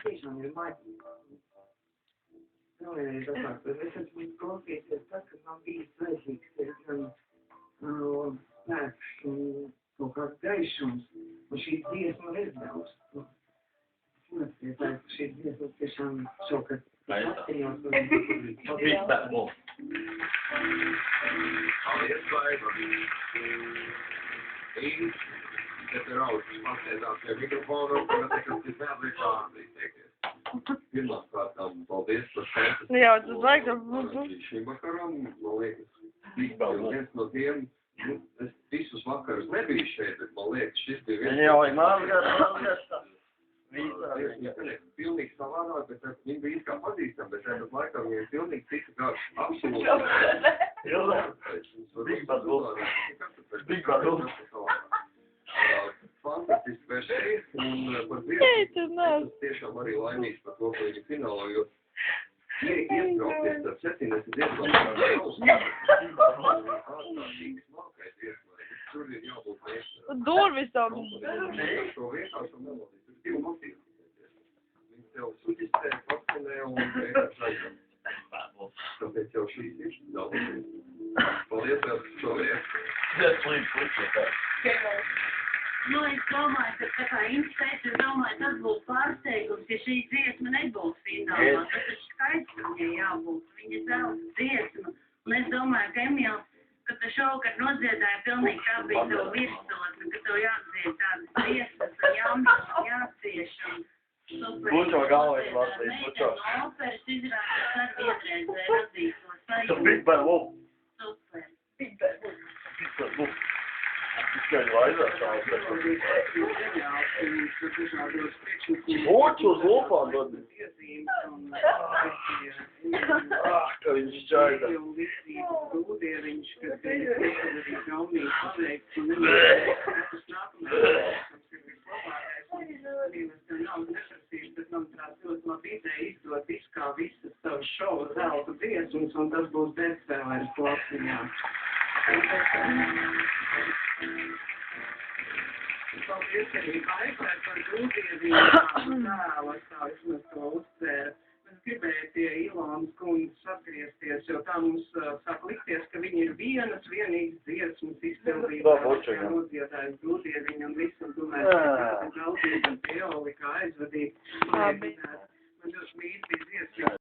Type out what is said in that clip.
Tiešām ir maģija. Es esmu klausījies tas, ka man bijis vajadzīgs gan spēks un kaut kāds gaišums. Un šī dziesma izdevus. Šī dziesma tiešām šokad atceļos. Paldies, Baiba. Ja te raudzes pasēdās pie mikrofonu, tad es neatliekā izteikties. Pirmās kārtām, paldies par šeit. Jā, tas vajag. Šīm vakaram, man liekas, viens no tiem, es visus vakarus nebiju šeit, bet man liekas, šis bija viens. Jā, man pilnīgi savādāk, bet viņi bija kā pazīstami, bet tāpat laikam viņi ir pilnīgi cita kā absolūti. Fantastiski vēršīgi, un par dziesmu es tiešām arī laimīgs par to, ka viņi finālā, jo iebraukties ar 70 dziesmām, smalkais dziesmai, tur ir jābūt mēs. Durvisam. Šo vienkāršu melodiju, tur ir divu motīvu. Viņi tev suģistē, fascinē un vienkārši aizsam. Tāpēc jau šīs ir daudz. Paldies par šo vietu. Nu, es domāju, ka tā kā Ints teica, es domāju, tas būtu pārsteigums, ja šī dziesma nebūs finālā. Tas ir skaidrs, ka viņai jābūt. Viņa zelta dziesma. Un es domāju, ka Emīls, kad tu šovakar nodziedāji pilnīgi kā bija tev virsotne, ka tev jādzied tādas dziesmas un jācieš. Bučo galvais Latvijas, bučo. Operas izrādās ar vienreizē radīto sajūtu. Big Bad Wolf. Super. Big Bad Wolf. Izskaļ vairāk tādu. Boču uz lopām dod. Ka viņš čaida. Visas savas šova zelta dziesmas, un tas būs bestselleris Latvijā. Paldies arī Baibai par grūtībām tēlu, es tā vismaz to uztvēru. Es gribēju pie Ilonas kundzes atgriezties, jo tā mums sāk likties, ka viņi ir vienīgas dziesmas izpildījumā, kā nodziedājas grūtībiņu un visu, un domāju, ka tāda grūtība un teolika aizvadīja. Man ļoti mīl bija dziesmas.